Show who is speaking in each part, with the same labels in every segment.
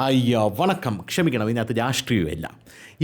Speaker 1: അയ്യോ വണക്കം, ക്ഷമിക്കണം, ഇതിനകത്ത് രാഷ്ട്രീയമില്ല.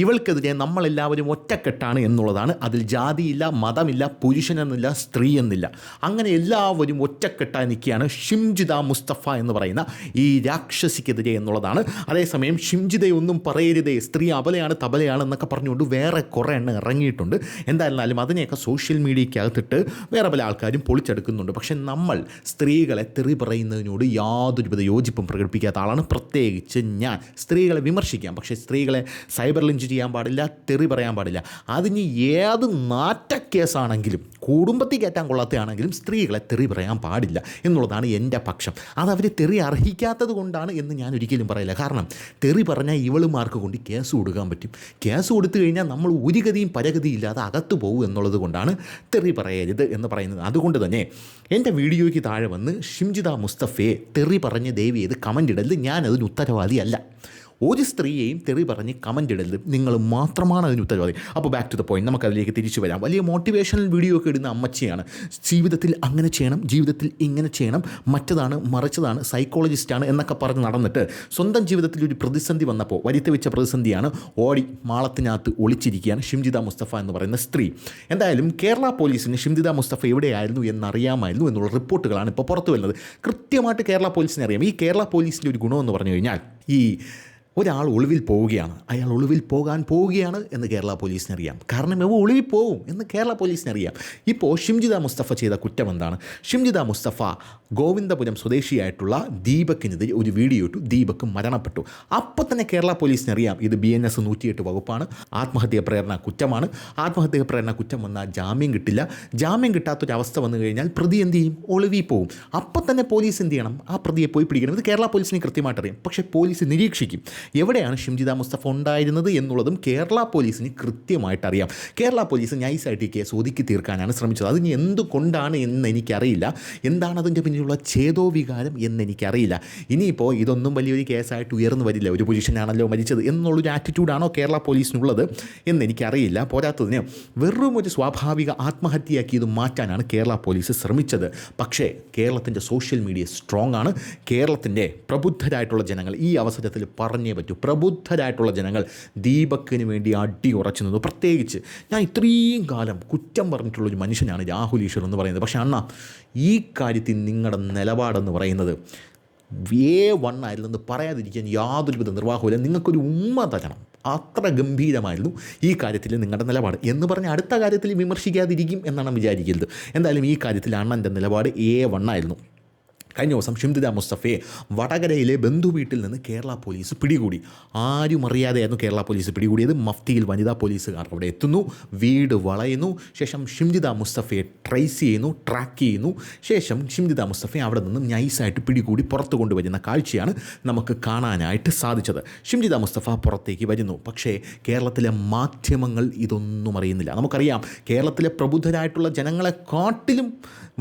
Speaker 1: ഇവൾക്കെതിരെ നമ്മളെല്ലാവരും ഒറ്റക്കെട്ടാണ് എന്നുള്ളതാണ്. അതിൽ ജാതിയില്ല, മതമില്ല, പുരുഷനെന്നില്ല, സ്ത്രീ എന്നില്ല. അങ്ങനെ എല്ലാവരും ഒറ്റക്കെട്ടായി നിൽക്കുകയാണ് ഷിംജിത മുസ്തഫ എന്ന് പറയുന്ന ഈ രാക്ഷസിക്കെതിരെ എന്നുള്ളതാണ്. അതേസമയം ഷിംജിതയൊന്നും പറയരുതേ, സ്ത്രീ അബലയാണ് തബലയാണ് എന്നൊക്കെ പറഞ്ഞുകൊണ്ട് വേറെ കുറേ എണ്ണം ഇറങ്ങിയിട്ടുണ്ട്. എന്തായിരുന്നാലും അതിനെയൊക്കെ സോഷ്യൽ മീഡിയയ്ക്കകത്തിട്ട് വേറെ പല ആൾക്കാരും പൊളിച്ചെടുക്കുന്നുണ്ട്. പക്ഷെ നമ്മൾ സ്ത്രീകളെ തെറി പറയുന്നതിനോട് യാതൊരുവിധ യോജിപ്പും പ്രകടിപ്പിക്കാത്ത ആളാണ്. പ്രത്യേകിച്ച് ഞാൻ സ്ത്രീകളെ വിമർശിക്കാം, പക്ഷേ സ്ത്രീകളെ സൈബർ ലിഞ്ച് ചെയ്യാൻ പാടില്ല, തെറി പറയാൻ പാടില്ല. അതിന് ഏത് നാറ്റക്കേസാണെങ്കിലും കുടുംബത്തിൽ കയറ്റാൻ കൊള്ളാത്തയാണെങ്കിലും സ്ത്രീകളെ തെറി പറയാൻ പാടില്ല എന്നുള്ളതാണ് എൻ്റെ പക്ഷം. അതവർ തെറി അർഹിക്കാത്തത് കൊണ്ടാണ് എന്ന് ഞാൻ ഒരിക്കലും പറയില്ല. കാരണം തെറി പറഞ്ഞാൽ ഇവളുമാർക്ക് കൊണ്ട് കേസ് കൊടുക്കാൻ പറ്റും. കേസ് കൊടുത്തു കഴിഞ്ഞാൽ നമ്മൾ ഒരു ഗതിയും പരഗതിയും ഇല്ലാതെ അകത്ത് പോകും എന്നുള്ളത് കൊണ്ടാണ് തെറി പറയരുത് എന്ന് പറയുന്നത്. അതുകൊണ്ട് തന്നെ എൻ്റെ വീഡിയോയ്ക്ക് താഴെ വന്ന് ഷിംജിത മുസ്തഫയെ തെറി പറഞ്ഞ് ദയവ് ചെയ്ത് കമൻ്റ് ഇടരുത്. ഞാനതിന് ഉത്തരവാദിയല്ല. ഒരു സ്ത്രീയെയും തെറി പറഞ്ഞ് കമൻ്റ് ഇടരുത്. നിങ്ങൾ മാത്രമാണ് അതിന് ഉത്തരവാദി. അപ്പോൾ ബാക്ക് ടു ദ പോയിന്റ്, നമുക്കതിലേക്ക് തിരിച്ചു വരാം. വലിയ മോട്ടിവേഷണൽ വീഡിയോ ഒക്കെ ഇടുന്ന അമ്മച്ചിയാണ്. ജീവിതത്തിൽ അങ്ങനെ ചെയ്യണം, ജീവിതത്തിൽ ഇങ്ങനെ ചെയ്യണം, മറ്റതാണ് മറിച്ചതാണ്, സൈക്കോളജിസ്റ്റാണ് എന്നൊക്കെ പറഞ്ഞ് നടന്നിട്ട് സ്വന്തം ജീവിതത്തിൽ ഒരു പ്രതിസന്ധി വന്നപ്പോൾ വരുത്തി വെച്ച പ്രതിസന്ധിയാണ് ഓടി മാളത്തിനകത്ത് ഒളിച്ചിരിക്കുകയാണ് ഷിംജിത മുസ്തഫ എന്ന് പറയുന്ന സ്ത്രീ. എന്തായാലും കേരള പോലീസിന് ഷിംജിത മുസ്തഫ എവിടെയായിരുന്നു എന്നറിയാമായിരുന്നു എന്നുള്ള റിപ്പോർട്ടുകളാണ് ഇപ്പോൾ പുറത്തു വരുന്നത്. കൃത്യമായിട്ട് കേരള പോലീസിനെ അറിയാം. ഈ കേരള പോലീസിൻ്റെ ഒരു ഗുണമെന്ന് പറഞ്ഞു കഴിഞ്ഞാൽ, ഈ ഒരാൾ ഒളിവിൽ പോവുകയാണ്, അയാൾ ഒളിവിൽ പോകാൻ പോവുകയാണ് എന്ന് കേരള പോലീസിനറിയാം. കാരണം ഇവ ഒളിവിൽ പോവും എന്ന് കേരള പോലീസിനറിയാം. ഇപ്പോൾ ഷിംജിത മുസ്തഫ ചെയ്ത കുറ്റം എന്താണ്? ഷിംജിത മുസ്തഫ ഗോവിന്ദപുരം സ്വദേശിയായിട്ടുള്ള ദീപക്കിനെതിരെ ഒരു വീഡിയോ ഇട്ടു. ദീപക്ക് മരണപ്പെട്ടു. അപ്പോൾ തന്നെ കേരള പോലീസിനറിയാം ഇത് BNS 108 വകുപ്പാണ്, ആത്മഹത്യാ പ്രേരണ കുറ്റമാണ്. ആത്മഹത്യാ പ്രേരണ കുറ്റം വന്നാൽ ജാമ്യം കിട്ടില്ല. ജാമ്യം കിട്ടാത്തൊരവസ്ഥ വന്നു കഴിഞ്ഞാൽ പ്രതി എന്ത് ചെയ്യും? ഒളിവിൽ പോവും. അപ്പോൾ തന്നെ പോലീസ് എന്ത് ചെയ്യണം? ആ പ്രതിയെ പോയി പിടിക്കണം. ഇത് കേരള പോലീസിന് കൃത്യമായിട്ട് അറിയാം. പക്ഷേ പോലീസ് നിരീക്ഷിക്കും. എവിടെയാണ് ഷിംജിത മുസ്തഫ ഉണ്ടായിരുന്നത് എന്നുള്ളതും കേരള പോലീസിന് കൃത്യമായിട്ടറിയാം. കേരള പോലീസ് നൈസായിട്ട് ഈ കേസ് ഒതുക്കി തീർക്കാനാണ് ശ്രമിച്ചത്. അതിന് എന്തുകൊണ്ടാണ് എന്ന് എനിക്കറിയില്ല. എന്താണ് അതിൻ്റെ പിന്നിലുള്ള ഛേദോവികാരം എന്നെനിക്കറിയില്ല. ഇനിയിപ്പോൾ ഇതൊന്നും വലിയൊരു കേസായിട്ട് ഉയർന്നു വരില്ല, ഒരു പുരുഷനാണല്ലോ മരിച്ചത് എന്നുള്ളൊരു ആറ്റിറ്റ്യൂഡാണോ കേരള പോലീസിനുള്ളത് എന്നെനിക്കറിയില്ല. പോരാത്തതിന് വെറും ഒരു സ്വാഭാവിക ആത്മഹത്യയാക്കി ഇത് മാറ്റാനാണ് കേരള പോലീസ് ശ്രമിച്ചത്. പക്ഷേ കേരളത്തിൻ്റെ സോഷ്യൽ മീഡിയ സ്ട്രോങ് ആണ്. കേരളത്തിൻ്റെ പ്രബുദ്ധരായിട്ടുള്ള ജനങ്ങൾ ഈ അവസരത്തിൽ പറഞ്ഞേ പറ്റൂ. പ്രബുദ്ധരായിട്ടുള്ള ജനങ്ങൾ ദീപക്കിന് വേണ്ടി അടി ഉറച്ചു നിന്നു. പ്രത്യേകിച്ച് ഞാൻ ഇത്രയും കാലം കുറ്റം പറഞ്ഞിട്ടുള്ളൊരു മനുഷ്യനാണ് രാഹുൽ ഈശ്വർ എന്ന് പറയുന്നത്. പക്ഷേ അണ്ണാ, ഈ കാര്യത്തിൽ നിങ്ങളുടെ നിലപാടെന്ന് പറയുന്നത് A1 ആയിരുന്നെന്ന് പറയാതിരിക്കാൻ യാതൊരുവിധ നിർവാഹമില്ല. നിങ്ങൾക്കൊരു ഉമ്മ തരണം. അത്ര ഗംഭീരമായിരുന്നു ഈ കാര്യത്തിൽ നിങ്ങളുടെ നിലപാട്. എന്ന് പറഞ്ഞാൽ അടുത്ത കാര്യത്തിൽ വിമർശിക്കാതിരിക്കും എന്നാണ് വിചാരിക്കരുത്. എന്തായാലും ഈ കാര്യത്തിൽ അണ്ണൻ്റെ നിലപാട് A1 ആയിരുന്നു. കഴിഞ്ഞ ദിവസം ഷിംജിത മുസ്തഫയെ വടകരയിലെ ബന്ധുവീട്ടിൽ നിന്ന് കേരള പോലീസ് പിടികൂടി. ആരും അറിയാതെയായിരുന്നു കേരള പോലീസ് പിടികൂടിയത്. മഫ്തിയിൽ വനിതാ പോലീസുകാർ അവിടെ എത്തുന്നു, വീട് വളയുന്നു, ശേഷം ഷിംജിത മുസ്തഫയെ ട്രേസ് ചെയ്യുന്നു, ട്രാക്ക് ചെയ്യുന്നു. ശേഷം ഷിംജിത മുസ്തഫയെ അവിടെ നിന്നും നൈസായിട്ട് പിടികൂടി പുറത്ത് കൊണ്ടുവരുന്ന കാഴ്ചയാണ് നമുക്ക് കാണാനായിട്ട് സാധിച്ചത്. ഷിംജിത മുസ്തഫ പുറത്തേക്ക് വരുന്നു. പക്ഷേ കേരളത്തിലെ മാധ്യമങ്ങൾ ഇതൊന്നും അറിയുന്നില്ല. നമുക്കറിയാം, കേരളത്തിലെ പ്രബുദ്ധരായിട്ടുള്ള ജനങ്ങളെക്കാട്ടിലും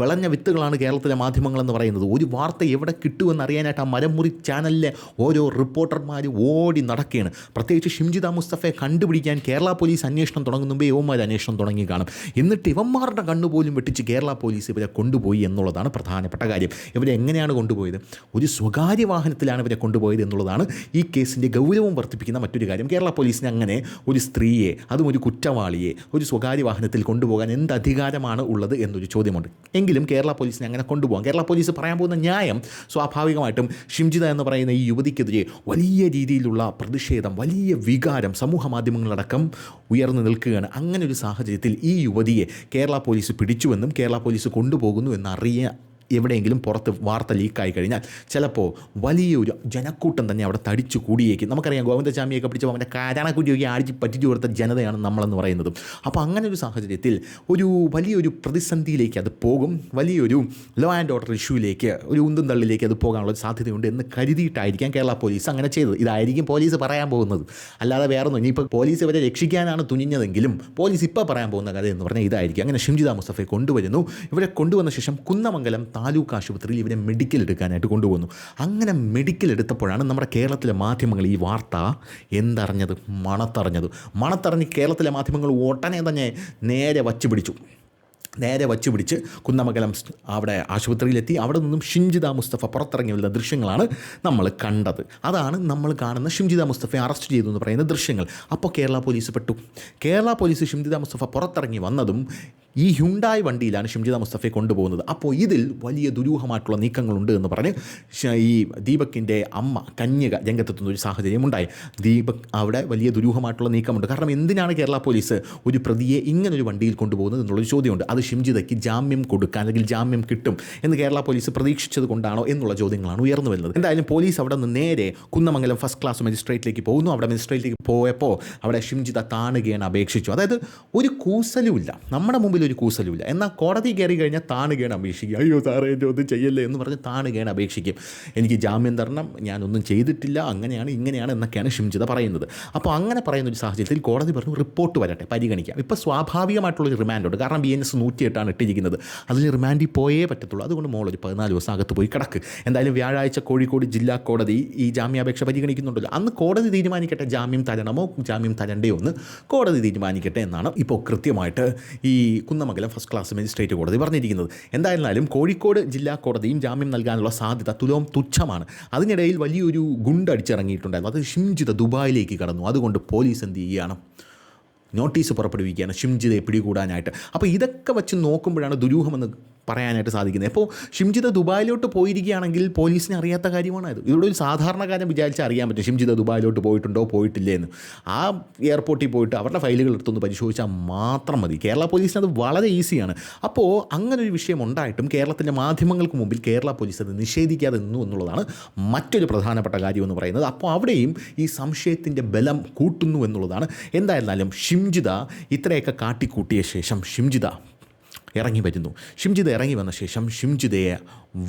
Speaker 1: വിളഞ്ഞ വിത്തുകളാണ് കേരളത്തിലെ മാധ്യമങ്ങളെന്ന് പറയുന്നത്. ഒരു വാർത്ത എവിടെ കിട്ടുമെന്ന് അറിയാനായിട്ട് ആ മരമുറി ചാനലിലെ ഓരോ റിപ്പോർട്ടർമാർ ഓടി നടക്കുകയാണ്. പ്രത്യേകിച്ച് ഷിംജിത മുസ്തഫയെ കണ്ടുപിടിക്കാൻ കേരള പോലീസ് അന്വേഷണം തുടങ്ങുന്ന മുമ്പേ ഇവന്മാർ അന്വേഷണം തുടങ്ങി കാണും. എന്നിട്ട് ഇവന്മാരുടെ കണ്ണുപോലും വെട്ടിച്ച് കേരള പോലീസ് ഇവരെ കൊണ്ടുപോയി എന്നുള്ളതാണ് പ്രധാനപ്പെട്ട കാര്യം. ഇവരെ എങ്ങനെയാണ് കൊണ്ടുപോയത്? ഒരു സ്വകാര്യ വാഹനത്തിലാണ് ഇവരെ കൊണ്ടുപോയത് എന്നുള്ളതാണ് ഈ കേസിൻ്റെ ഗൗരവം വർദ്ധിപ്പിക്കുന്ന മറ്റൊരു കാര്യം. കേരള പോലീസിന് അങ്ങനെ ഒരു സ്ത്രീയെ, അതും ഒരു കുറ്റവാളിയെ, ഒരു സ്വകാര്യ വാഹനത്തിൽ കൊണ്ടുപോകാൻ എന്ത് അധികാരമാണ് ഉള്ളത് എന്നൊരു ചോദ്യമുണ്ട്. എങ്കിലും കേരള പോലീസിനെ അങ്ങനെ കൊണ്ടുപോകാം. കേരള പോലീസ് പറയാൻ പോകുന്ന ന്യായം സ്വാഭാവികമായിട്ടും ഷിംജിത എന്ന് പറയുന്ന ഈ യുവതിക്കെതിരെ വലിയ രീതിയിലുള്ള പ്രതിഷേധം, വലിയ വികാരം സമൂഹ മാധ്യമങ്ങളടക്കം ഉയർന്നു നിൽക്കുകയാണ്. അങ്ങനെ ഒരു സാഹചര്യത്തിൽ ഈ യുവതിയെ കേരള പോലീസ് പിടിച്ചുവെന്നും കേരള പോലീസ് കൊണ്ടുപോകുന്നു എവിടെയെങ്കിലും പുറത്ത് വാർത്ത ലീക്കായി കഴിഞ്ഞാൽ ചിലപ്പോൾ വലിയൊരു ജനക്കൂട്ടം തന്നെ അവിടെ തടിച്ചു കൂടിയേക്കും. നമുക്കറിയാം, ഗോവിന്ദചാമിയൊക്കെ പിടിച്ചപ്പോൾ അവൻ്റെ കാരണക്കുറ്റിയൊക്കെ ആടിച്ച് പറ്റിച്ചു കൊടുത്ത ജനതയാണ് നമ്മളെന്ന് പറയുന്നത്. അപ്പോൾ അങ്ങനെ ഒരു സാഹചര്യത്തിൽ ഒരു വലിയൊരു പ്രതിസന്ധിയിലേക്ക് അത് പോകും. വലിയൊരു ലോ ആൻഡ് ഓർഡർ ഇഷ്യൂയിലേക്ക്, ഒരു ഉന്തും തള്ളിലേക്ക് അത് പോകാനുള്ള സാധ്യതയുണ്ട് എന്ന് കരുതിയിട്ടായിരിക്കാം കേരള പോലീസ് അങ്ങനെ ചെയ്തത്. ഇതായിരിക്കും പോലീസ് പറയാൻ പോകുന്നത്, അല്ലാതെ വേറൊന്നും. ഇനിയിപ്പോൾ പോലീസ് ഇവരെ രക്ഷിക്കാനാണ് തുനിഞ്ഞതെങ്കിലും പോലീസ് ഇപ്പോൾ പറയാൻ പോകുന്ന കഥ എന്ന് പറഞ്ഞാൽ ഇതായിരിക്കും. അങ്ങനെ ഷിംജിത മുസ്തഫയെ കൊണ്ടുവരുന്നു. ഇവരെ കൊണ്ടുവന്ന ശേഷം കുന്നമംഗലം താലൂക്ക് ആശുപത്രിയിൽ ഇവരെ മെഡിക്കൽ എടുക്കാനായിട്ട് കൊണ്ടുപോകുന്നു. അങ്ങനെ മെഡിക്കൽ എടുത്തപ്പോഴാണ് നമ്മുടെ കേരളത്തിലെ മാധ്യമങ്ങൾ ഈ വാർത്ത മണത്തറിഞ്ഞ് കേരളത്തിലെ മാധ്യമങ്ങൾ ഉടനെ തന്നെ നേരെ വച്ച് പിടിച്ചു. നേരെ വച്ചു പിടിച്ച് കുന്നമംഗലം അവിടെ ആശുപത്രിയിലെത്തി. അവിടെ നിന്നും ഷിംജിത മുസ്തഫ പുറത്തിറങ്ങി വരുന്ന ദൃശ്യങ്ങളാണ് നമ്മൾ കണ്ടത്. അതാണ് നമ്മൾ കാണുന്ന ഷിംജിത മുസ്തഫയെ അറസ്റ്റ് ചെയ്തു എന്ന് പറയുന്ന ദൃശ്യങ്ങൾ. അപ്പോൾ കേരള പോലീസ് പെട്ടു. കേരള പോലീസ് ഷിംജിത മുസ്തഫ പുറത്തിറങ്ങി വന്നതും ഈ ഹ്യുണ്ടായി വണ്ടിയിലാണ് ഷിംജിത മുസ്തഫയെ കൊണ്ടുപോകുന്നത്. അപ്പോൾ ഇതിൽ വലിയ ദുരൂഹമായിട്ടുള്ള നീക്കങ്ങളുണ്ട് എന്ന് പറഞ്ഞ് ഈ ദീപക്കിൻ്റെ അമ്മ കന്യക രംഗത്തെത്തുന്ന ഒരു സാഹചര്യം ഉണ്ടായി. ദീപക് അവിടെ വലിയ ദുരൂഹമായിട്ടുള്ള നീക്കമുണ്ട്. കാരണം എന്തിനാണ് കേരള പോലീസ് ഒരു പ്രതിയെ ഇങ്ങനൊരു വണ്ടിയിൽ കൊണ്ടുപോകുന്നത് എന്നുള്ളൊരു ചോദ്യമുണ്ട്. അത് ഷിംജിതയ്ക്ക് ജാമ്യം കൊടുക്കാൻ അല്ലെങ്കിൽ ജാമ്യം കിട്ടും എന്ന് കേരള പോലീസ് പ്രതീക്ഷിച്ചത് കൊണ്ടാണോ എന്നുള്ള ചോദ്യങ്ങളാണ് ഉയർന്നു വരുന്നത്. എന്തായാലും പോലീസ് അവിടെ നിന്ന് നേരെ കുന്നമംഗലം ഫസ്റ്റ് ക്ലാസ് മജിസ്ട്രേറ്റിലേക്ക് പോകുന്നു. അവിടെ മജിസ്ട്രേറ്റിലേക്ക് പോയപ്പോൾ അവിടെ ഷിംജിത താണുകയാണ് അപേക്ഷിച്ചു. അതായത് ഒരു കൂസലുമില്ല, നമ്മുടെ മുമ്പിൽ ഒരു കൂസലുമില്ല. എന്നാൽ കോടതി കയറി കഴിഞ്ഞാൽ താണുകയാണ് അപേക്ഷിക്കുക. അയ്യോ സാറേ എൻ്റെ ഒന്നും ചെയ്യല്ലേ എന്ന് പറഞ്ഞ് താണുകയാണ് അപേക്ഷിക്കും. എനിക്ക് ജാമ്യം തരണം, ഞാനൊന്നും ചെയ്തിട്ടില്ല, അങ്ങനെയാണ് ഇങ്ങനെയാണ് എന്നൊക്കെയാണ് ഷിംജിത പറയുന്നത്. അപ്പോൾ അങ്ങനെ പറയുന്ന ഒരു സാഹചര്യത്തിൽ കോടതി പറഞ്ഞു റിപ്പോർട്ട് വരട്ടെ, പരിഗണിക്കാം. ഇപ്പോൾ സ്വാഭാവികമായിട്ടുള്ളൊരു റിമാൻഡുണ്ട്. കാരണം BNS 108 ഇട്ടിരിക്കുന്നത്. അതിൽ റിമാൻഡിൽ പോയേ പറ്റത്തുള്ളൂ. അതുകൊണ്ട് മോളൊരു 14 ദിവസം അകത്ത് പോയി കിടക്ക്. എന്തായാലും വ്യാഴാഴ്ച കോഴിക്കോട് ജില്ലാ കോടതി ഈ ജാമ്യാപേക്ഷ പരിഗണിക്കുന്നുണ്ടല്ലോ. അന്ന് കോടതി തീരുമാനിക്കട്ടെ ജാമ്യം തരണമോ ജാമ്യം തരണ്ടയോ എന്ന് കോടതി തീരുമാനിക്കട്ടെ എന്നാണ് ഇപ്പോൾ കൃത്യമായിട്ട് ഈ കുന്നമംഗലം ഫസ്റ്റ് ക്ലാസ് മജിസ്ട്രേറ്റ് കോടതി പറഞ്ഞിരിക്കുന്നത്. എന്തായിരുന്നാലും കോഴിക്കോട് ജില്ലാ കോടതിയും ജാമ്യം നൽകാനുള്ള സാധ്യത തുച്ഛമാണ്. അതിനിടയിൽ വലിയൊരു ഗുണ്ടടിച്ചിറങ്ങിയിട്ടുണ്ടായിരുന്നു. അത് ഷിംജിത ദുബായിലേക്ക് കടന്നു. അതുകൊണ്ട് പോലീസ് എന്ത് ചെയ്യുകയാണ്, നോട്ടീസ് പുറപ്പെടുവിക്കുകയാണ് ഷിംജിതയെ പിടികൂടാനായിട്ട്. അപ്പോൾ ഇതൊക്കെ വെച്ച് നോക്കുമ്പോഴാണ് ദുരൂഹമെന്ന് പറയാനായിട്ട് സാധിക്കുന്നത്. അപ്പോൾ ഷിംജിത ദുബായിലോട്ട് പോയിരിക്കുകയാണെങ്കിൽ പോലീസിന് അറിയാത്ത കാര്യമാണ് ഇത്. ഇവിടെ ഒരു സാധാരണക്കാരൻ വിചാരിച്ചാൽ അറിയാൻ പറ്റും ഷിംജിത ദുബായിലോട്ട് പോയിട്ടുണ്ടോ പോയിട്ടില്ലേ എന്ന്. ആ എയർപോർട്ടിൽ പോയിട്ട് അവരുടെ ഫയലുകൾ എടുത്തൊന്ന് പരിശോധിച്ചാൽ മാത്രം മതി. കേരള പോലീസിന് അത് വളരെ ഈസിയാണ്. അപ്പോൾ അങ്ങനൊരു വിഷയം ഉണ്ടായിട്ടും കേരളത്തിൻ്റെ മാധ്യമങ്ങൾക്ക് മുമ്പിൽ കേരള പോലീസ് അത് നിഷേധിക്കാതെ നിന്നു എന്നുള്ളതാണ് മറ്റൊരു പ്രധാനപ്പെട്ട കാര്യമെന്ന് പറയുന്നത്. അപ്പോൾ അവിടെയും ഈ സംശയത്തിൻ്റെ ബലം കൂട്ടുന്നു എന്നുള്ളതാണ്. എന്തായിരുന്നാലും ഷിംജിത ഇത്രയൊക്കെ കാട്ടിക്കൂട്ടിയ ശേഷം ഷിംജിത ഇറങ്ങി വരുന്നു. ഷിംജിത ഇറങ്ങി വന്ന ശേഷം ഷിംജിതയെ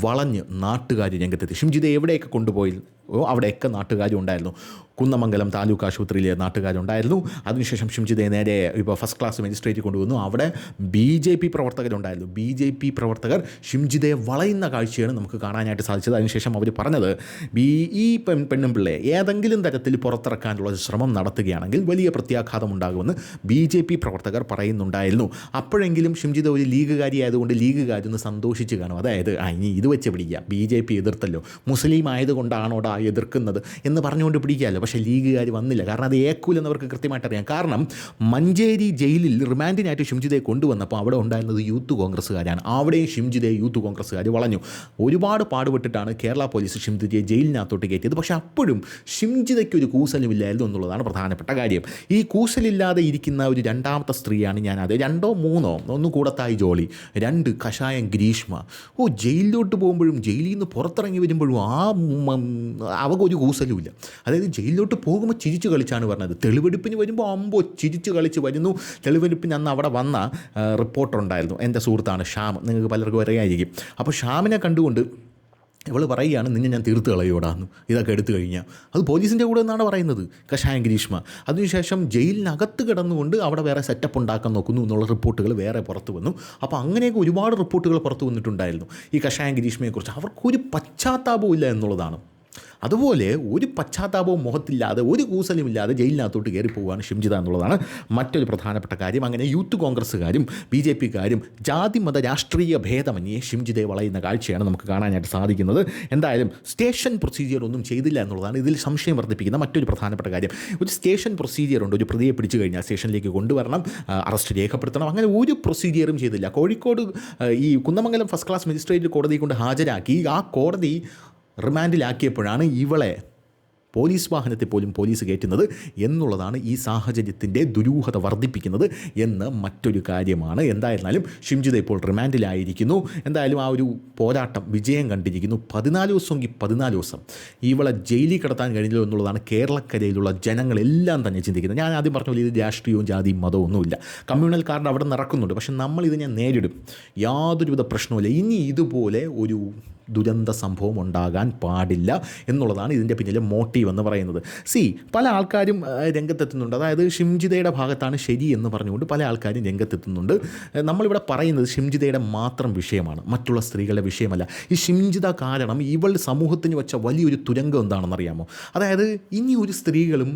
Speaker 1: വളഞ്ഞ് നാട്ടുകാർ രംഗത്തെത്തി. ഷിംജിതയെ എവിടെയൊക്കെ കൊണ്ടുപോയി അവിടെയൊക്കെ നാട്ടുകാരും ഉണ്ടായിരുന്നു. കുന്നമംഗലം താലൂക്ക് ആശുപത്രിയിലെ നാട്ടുകാരുണ്ടായിരുന്നു. അതിനുശേഷം ഷിംജിതയെ നേരെ ഇപ്പോൾ ഫസ്റ്റ് ക്ലാസ് മജിസ്ട്രേറ്റ് കൊണ്ടുവന്നു. അവിടെ BJP പ്രവർത്തകരുണ്ടായിരുന്നു. BJP പ്രവർത്തകർ ഷിംജിതയെ വളയുന്ന കാഴ്ചയാണ് നമുക്ക് കാണാനായിട്ട് സാധിച്ചത്. അതിനുശേഷം അവർ പറഞ്ഞത് ഈ പെണ്ണും പിള്ളയെ ഏതെങ്കിലും തരത്തിൽ പുറത്തിറക്കാനുള്ള ശ്രമം നടത്തുകയാണെങ്കിൽ വലിയ പ്രത്യാഘാതം ഉണ്ടാകുമെന്ന് BJP പ്രവർത്തകർ പറയുന്നുണ്ടായിരുന്നു. അപ്പോഴെങ്കിലും ഷിംജിത ഒരു ലീഗുകാരി ആയതുകൊണ്ട് ലീഗുകാരൊന്ന് സന്തോഷിച്ച് കാണും. അതായത് ഇനി ഇത് വെച്ച് പിടിക്കുക, BJP എതിർത്തല്ലോ, മുസ്ലിം ആയതുകൊണ്ടാണോടാ എതിർക്കുന്നത് എന്ന് പറഞ്ഞുകൊണ്ട് പിടിക്കാമല്ലോ. പക്ഷേ ലീഗുകാർ വന്നില്ല. കാരണം അത് ഏക്കൂലെന്നവർക്ക് കൃത്യമായിട്ട് അറിയാം. കാരണം മഞ്ചേരി ജയിലിൽ റിമാൻഡിനായിട്ട് ഷിംജിതയെ കൊണ്ടുവന്നപ്പോൾ അവിടെ ഉണ്ടായിരുന്നത് യൂത്ത് കോൺഗ്രസ്സുകാരാണ്. അവിടെയും ഷിംജിതയെ യൂത്ത് കോൺഗ്രസ്സുകാർ വളഞ്ഞു. ഒരുപാട് പാടുപെട്ടിട്ടാണ് കേരള പോലീസ് ഷിംജിതയെ ജയിലിനകത്തോട്ട് കയറ്റിയത്. പക്ഷേ അപ്പോഴും ഷിംജിതയ്ക്ക് ഒരു കൂസലുമില്ലായിരുന്നു എന്നുള്ളതാണ് പ്രധാനപ്പെട്ട കാര്യം. ഈ കൂസലില്ലാതെ ഇരിക്കുന്ന ഒരു രണ്ടാമത്തെ സ്ത്രീയാണ് ഞാനത്. 2 3 ഒന്ന് കൂടത്തായി ജോളി, 2 കഷായം ഗ്രീഷ്മ. ജയിലിലോട്ട് പോകുമ്പോഴും ജയിലിൽ നിന്ന് പുറത്തിറങ്ങി വരുമ്പോഴും അവക്കൊരു കൂസലുമില്ല. അതായത് ജയിലിലോട്ട് പോകുമ്പോൾ ചിരിച്ചു കളിച്ചാണ് പറഞ്ഞത്. തെളിവെടുപ്പിന് വരുമ്പോൾ ചിരിച്ചു കളിച്ച് വരുന്നു. തെളിവെടുപ്പിന് അന്ന് അവിടെ വന്ന റിപ്പോർട്ടർ ഉണ്ടായിരുന്നു, എൻ്റെ സുഹൃത്താണ് ഷ്യാം, നിങ്ങൾക്ക് പലർക്കും അറിയായിരിക്കും. അപ്പോൾ ഷ്യാമിനെ കണ്ടുകൊണ്ട് ഇവൾ പറയുകയാണ് നിന്നെ ഞാൻ തീർത്ത് കളയോടാന്ന് ഇതൊക്കെ എടുത്തു കഴിഞ്ഞാൽ. അത് പോലീസിൻ്റെ കൂടെ എന്നാണ് പറയുന്നത് കഷായം ഗ്രീഷ്മ. അതിനുശേഷം ജയിലിനകത്ത് കിടന്നുകൊണ്ട് അവിടെ വേറെ സെറ്റപ്പ് ഉണ്ടാക്കാൻ നോക്കുന്നു എന്നുള്ള റിപ്പോർട്ടുകൾ വേറെ പുറത്ത് വന്നു. അപ്പോൾ അങ്ങനെയൊക്കെ ഒരുപാട് റിപ്പോർട്ടുകൾ പുറത്ത് വന്നിട്ടുണ്ടായിരുന്നു ഈ കഷായം ഗ്രീഷ്മയെക്കുറിച്ച്. അവർക്കൊരു പശ്ചാത്താപവും ഇല്ല എന്നുള്ളതാണ്. അതുപോലെ ഒരു പശ്ചാത്താപവും മുഖത്തില്ലാതെ ഒരു കൂസലുമില്ലാതെ ജയിലിനകത്തോട്ട് കയറി പോവുകയാണ് ഷിംജിത എന്നുള്ളതാണ് മറ്റൊരു പ്രധാനപ്പെട്ട കാര്യം. അങ്ങനെ യൂത്ത് കോൺഗ്രസ്സുകാരും BJPക്കാരും ജാതി മത രാഷ്ട്രീയ ഭേദമന്യേ ഷിംജിതയെ വളയുന്ന കാഴ്ചയാണ് നമുക്ക് കാണാനായിട്ട് സാധിക്കുന്നത്. എന്തായാലും സ്റ്റേഷൻ പ്രൊസീജിയർ ഒന്നും ചെയ്തില്ല എന്നുള്ളതാണ് ഇതിൽ സംശയം വർദ്ധിപ്പിക്കുന്ന മറ്റൊരു പ്രധാനപ്പെട്ട കാര്യം. ഒരു സ്റ്റേഷൻ പ്രൊസീജിയർ ഉണ്ട്. ഒരു പ്രതിയെ പിടിച്ചു കഴിഞ്ഞാൽ സ്റ്റേഷനിലേക്ക് കൊണ്ടുവരണം, അറസ്റ്റ് രേഖപ്പെടുത്തണം. അങ്ങനെ ഒരു പ്രൊസീജിയറും ചെയ്തില്ല. കോഴിക്കോട് ഈ കുന്നമംഗലം ഫസ്റ്റ് ക്ലാസ് മജിസ്ട്രേറ്റ് കോടതി കൊണ്ട് ഹാജരാക്കി ആ കോടതി റിമാൻഡിലാക്കിയപ്പോഴാണ് ഇവളെ പോലീസ് വാഹനത്തിൽ പോലും പോലീസ് കയറ്റുന്നത് എന്നുള്ളതാണ് ഈ സാഹചര്യത്തിൻ്റെ ദുരൂഹത വർദ്ധിപ്പിക്കുന്നത് എന്ന് മറ്റൊരു കാര്യമാണ്. എന്തായിരുന്നാലും ഷിംജിത ഇപ്പോൾ റിമാൻഡിലായിരിക്കുന്നു. എന്തായാലും ആ ഒരു പോരാട്ടം വിജയം കണ്ടിരിക്കുന്നു. 14 ദിവസമെങ്കിൽ 14 ദിവസം ഇവളെ ജയിലിൽ കിടത്താൻ കഴിഞ്ഞല്ലോ എന്നുള്ളതാണ് കേരളക്കരയിലുള്ള ജനങ്ങളെല്ലാം തന്നെ ചിന്തിക്കുന്നത്. ഞാൻ ആദ്യം പറഞ്ഞ പോലെ ഇത് രാഷ്ട്രീയവും ജാതിയും മതവും ഒന്നുമില്ല. കമ്മ്യൂണൽ കാർഡ് അവിടെ നടക്കുന്നുണ്ട്. പക്ഷെ നമ്മളിതിനെ നേരിടും, യാതൊരുവിധ പ്രശ്നവുമില്ല. ഇനി ഇതുപോലെ ഒരു ദുരന്ത സംഭവം ഉണ്ടാകാൻ പാടില്ല എന്നുള്ളതാണ് ഇതിൻ്റെ പിന്നിലെ മോട്ടീവ് എന്ന് പറയുന്നത്. പല ആൾക്കാരും രംഗത്തെത്തുന്നുണ്ട്. അതായത് ഷിംജിതയുടെ ഭാഗത്താണ് ശരി എന്ന് പറഞ്ഞുകൊണ്ട് പല ആൾക്കാരും രംഗത്തെത്തുന്നുണ്ട്. നമ്മളിവിടെ പറയുന്നത് ഷിംജിതയുടെ മാത്രം വിഷയമാണ്, മറ്റുള്ള സ്ത്രീകളുടെ വിഷയമല്ല. ഈ ഷിംജിത കാരണം ഇവൾ സമൂഹത്തിന് വെച്ച വലിയൊരു തുരങ്കം എന്താണെന്നറിയാമോ? അതായത് ഇനി ഒരു സ്ത്രീകളും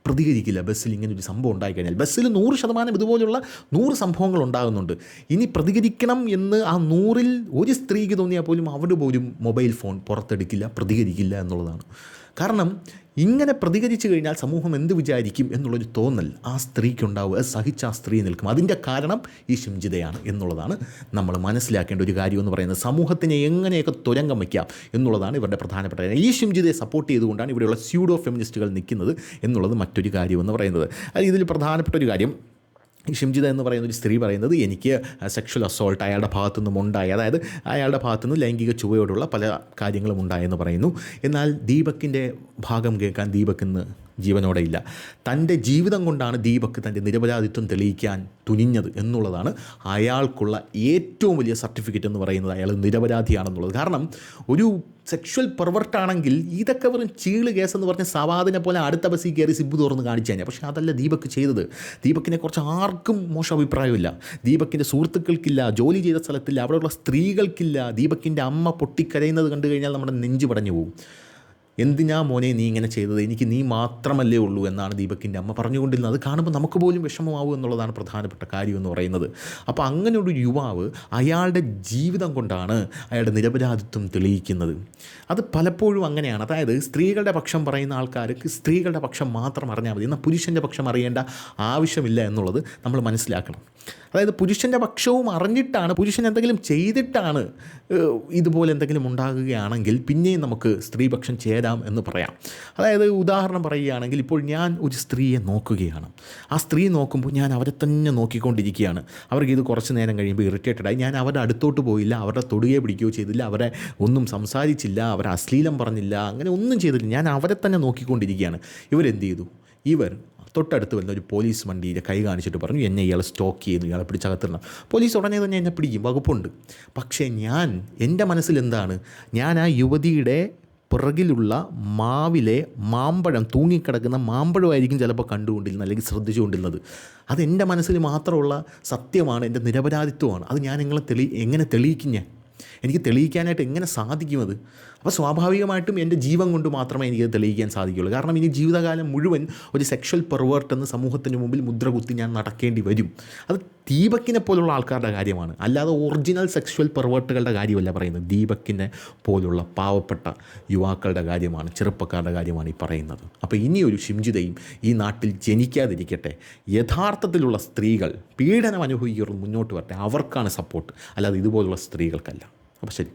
Speaker 1: പ്രതികരിക്കില്ല. ബസ്സിൽ ഇങ്ങനെ ഒരു സംഭവം ഉണ്ടായിക്കഴിഞ്ഞാൽ ബസ്സിൽ 100% ഇതുപോലുള്ള 100 സംഭവങ്ങൾ ഉണ്ടാകുന്നുണ്ട്. ഇനി പ്രതികരിക്കണം എന്ന് ആ 100-ൽ ഒരു സ്ത്രീക്ക് തോന്നിയാൽ പോലും അവർ പോലും മൊബൈൽ ഫോൺ പുറത്തെടുക്കില്ല, പ്രതികരിക്കില്ല എന്നുള്ളതാണ്. കാരണം ഇങ്ങനെ പ്രതികരിച്ചു കഴിഞ്ഞാൽ സമൂഹം എന്ത് വിചാരിക്കും എന്നുള്ളൊരു തോന്നൽ ആ സ്ത്രീക്കുണ്ടാവുക, സഹിച്ച ആ സ്ത്രീ നിൽക്കും. അതിൻ്റെ കാരണം ഈ ഷിംജിതയാണ് എന്നുള്ളതാണ് നമ്മൾ മനസ്സിലാക്കേണ്ട ഒരു കാര്യം എന്ന് പറയുന്നത്. സമൂഹത്തിനെ എങ്ങനെയൊക്കെ തുരങ്കം വയ്ക്കാം എന്നുള്ളതാണ് ഇവരുടെ പ്രധാനപ്പെട്ട കാര്യം. ഈ ഷിംജിതയെ സപ്പോർട്ട് ചെയ്തുകൊണ്ടാണ് ഇവിടെയുള്ള സ്യൂഡോ ഫെമിനിസ്റ്റുകൾ നിൽക്കുന്നത് എന്നുള്ളത് മറ്റൊരു കാര്യം എന്ന് പറയുന്നത്. ഇതിൽ പ്രധാനപ്പെട്ട ഒരു കാര്യം, ഈ ഷിംജിത എന്ന് പറയുന്ന ഒരു സ്ത്രീ പറയുന്നത് എനിക്ക് സെക്ഷൽ അസോൾട്ട് അയാളുടെ ഭാഗത്തുനിന്നും ഉണ്ടായി, അതായത് അയാളുടെ ഭാഗത്തുനിന്ന് ലൈംഗിക ചുവയോടുള്ള പല കാര്യങ്ങളും ഉണ്ടായെന്ന് പറയുന്നു. എന്നാൽ ദീപക്കിൻ്റെ ഭാഗം കേൾക്കാൻ ദീപക്ക് ഇന്ന് ജീവനോടെ ഇല്ല. തൻ്റെ ജീവിതം കൊണ്ടാണ് ദീപക്ക് തൻ്റെ നിരപരാധിത്വം തെളിയിക്കാൻ തുനിഞ്ഞത് എന്നുള്ളതാണ് അയാൾക്കുള്ള ഏറ്റവും വലിയ സർട്ടിഫിക്കറ്റ് എന്ന് പറയുന്നത്. അയാൾ നിരപരാധിയാണെന്നുള്ളത്. കാരണം ഒരു സെക്ഷൽ പെർവർട്ടാണെങ്കിൽ ഇതൊക്കെ വെറും ചീള് കേസെന്ന് പറഞ്ഞ സവാദിനെ പോലെ അടുത്ത ബസ്സിൽ കയറി സിബ് തുറന്ന് കാണിച്ചു കഴിഞ്ഞാൽ. പക്ഷേ അതല്ല ദീപക്ക് ചെയ്തത്. ദീപക്കിനെ കുറിച്ച് ആർക്കും മോശം അഭിപ്രായമില്ല. ദീപക്കിൻ്റെ സുഹൃത്തുക്കൾക്കില്ല, ജോലി ചെയ്ത സ്ഥലത്തില്ല, അവിടെയുള്ള സ്ത്രീകൾക്കില്ല. ദീപക്കിൻ്റെ അമ്മ പൊട്ടിക്കരയുന്നത് കണ്ടു കഴിഞ്ഞാൽ നമ്മുടെ നെഞ്ച് പടഞ്ഞു പോകും. എന്തിനാ മോനെ നീ ഇങ്ങനെ ചെയ്തത്, എനിക്ക് നീ മാത്രമല്ലേ ഉള്ളൂ എന്നാണ് ദീപക്കിൻ്റെ അമ്മ പറഞ്ഞുകൊണ്ടിരുന്നത്. അത് കാണുമ്പോൾ നമുക്ക് പോലും വിഷമമാവും എന്നുള്ളതാണ് പ്രധാനപ്പെട്ട കാര്യം എന്ന് പറയുന്നത്. അപ്പോൾ അങ്ങനെയൊരു യുവാവ് അയാളുടെ ജീവിതം കൊണ്ടാണ് അയാളുടെ നിരപരാധിത്വം തെളിയിക്കുന്നത്. അത് പലപ്പോഴും അങ്ങനെയാണ്. അതായത് സ്ത്രീകളുടെ പക്ഷം പറയുന്ന ആൾക്കാർക്ക് സ്ത്രീകളുടെ പക്ഷം മാത്രം അറിഞ്ഞാൽ മതി, എന്നാൽ പുരുഷൻ്റെ പക്ഷം അറിയേണ്ട ആവശ്യമില്ല എന്നുള്ളത് നമ്മൾ മനസ്സിലാക്കണം. അതായത് പുരുഷൻ്റെ പക്ഷവും അറിഞ്ഞിട്ടാണ്, പുരുഷൻ എന്തെങ്കിലും ചെയ്തിട്ടാണ് ഇതുപോലെ എന്തെങ്കിലും ഉണ്ടാകുകയാണെങ്കിൽ പിന്നെയും നമുക്ക് സ്ത്രീപക്ഷം ചേരാം എന്ന് പറയാം. അതായത് ഉദാഹരണം പറയുകയാണെങ്കിൽ, ഇപ്പോൾ ഞാൻ ഒരു സ്ത്രീയെ നോക്കുകയാണ്. ആ സ്ത്രീ നോക്കുമ്പോൾ ഞാൻ അവരെ തന്നെ നോക്കിക്കൊണ്ടിരിക്കുകയാണ്. അവർക്ക് ഇത് കുറച്ച് നേരം കഴിയുമ്പോൾ ഇറിറ്റേറ്റഡായി. ഞാൻ അവരുടെ അടുത്തോട്ട് പോയില്ല, അവരുടെ തൊടുകയോ പിടിക്കുകയോ ചെയ്തില്ല, അവരെ ഒന്നും സംസാരിച്ചില്ല, അവരെ അശ്ലീലം പറഞ്ഞില്ല, അങ്ങനെ ഒന്നും ചെയ്തില്ല. ഞാൻ അവരെ തന്നെ നോക്കിക്കൊണ്ടിരിക്കുകയാണ്. ഇവരെന്ത് ചെയ്തു? ഇവർ തൊട്ടടുത്ത് വരുന്ന ഒരു പോലീസ് വണ്ടിയിൽ കൈ കാണിച്ചിട്ട് പറഞ്ഞു എന്നെ ഇയാളെ സ്റ്റോക്ക് ചെയ്തു, ഇയാളെ പിടിച്ചകത്തിടണം. പോലീസ് ഉടനെ തന്നെ എന്നെ പിടിക്കും, വകുപ്പുണ്ട്. പക്ഷേ എൻ്റെ മനസ്സിലെന്താണ്, ഞാൻ ആ യുവതിയുടെ പിറകിലുള്ള മാവിലെ മാമ്പഴം, തൂങ്ങിക്കിടക്കുന്ന മാമ്പഴമായിരിക്കും ചിലപ്പോൾ കണ്ടുകൊണ്ടിരുന്നത് അല്ലെങ്കിൽ ശ്രദ്ധിച്ചുകൊണ്ടിരുന്നത്. അതെൻ്റെ മനസ്സിൽ മാത്രമുള്ള സത്യമാണ്, എൻ്റെ നിരപരാധിത്വമാണ്. അത് ഞാൻ എങ്ങനെ തെളിയിക്കും? എനിക്ക് തെളിയിക്കാനായിട്ട് എങ്ങനെ സാധിക്കും അത്? അപ്പോൾ സ്വാഭാവികമായിട്ടും എൻ്റെ ജീവൻ കൊണ്ട് മാത്രമേ എനിക്കത് തെളിയിക്കാൻ സാധിക്കുകയുള്ളൂ. കാരണം ഇനി ജീവിതകാലം മുഴുവൻ ഒരു സെക്ഷൽ പെർവേർട്ട് എന്ന് സമൂഹത്തിന് മുമ്പിൽ മുദ്ര കുത്തി ഞാൻ നടക്കേണ്ടി വരും. അത് ദീപക്കിനെ പോലുള്ള ആൾക്കാരുടെ കാര്യമാണ്, അല്ലാതെ ഒറിജിനൽ സെക്ഷൽ പെർവേർട്ടുകളുടെ കാര്യമല്ല പറയുന്നത്. ദീപക്കിനെ പോലുള്ള പാവപ്പെട്ട യുവാക്കളുടെ കാര്യമാണ്, ചെറുപ്പക്കാരുടെ കാര്യമാണ് ഈ പറയുന്നത്. അപ്പോൾ ഇനിയൊരു ഷിംജിതയും ഈ നാട്ടിൽ ജനിക്കാതിരിക്കട്ടെ. യഥാർത്ഥത്തിലുള്ള സ്ത്രീകൾ പീഡനം അനുഭവിക്കുന്നത് മുന്നോട്ട് വരട്ടെ. അവർക്കാണ് സപ്പോർട്ട്, അല്ലാതെ ഇതുപോലുള്ള സ്ത്രീകൾക്കല്ല. അപ്പോൾ ശരി.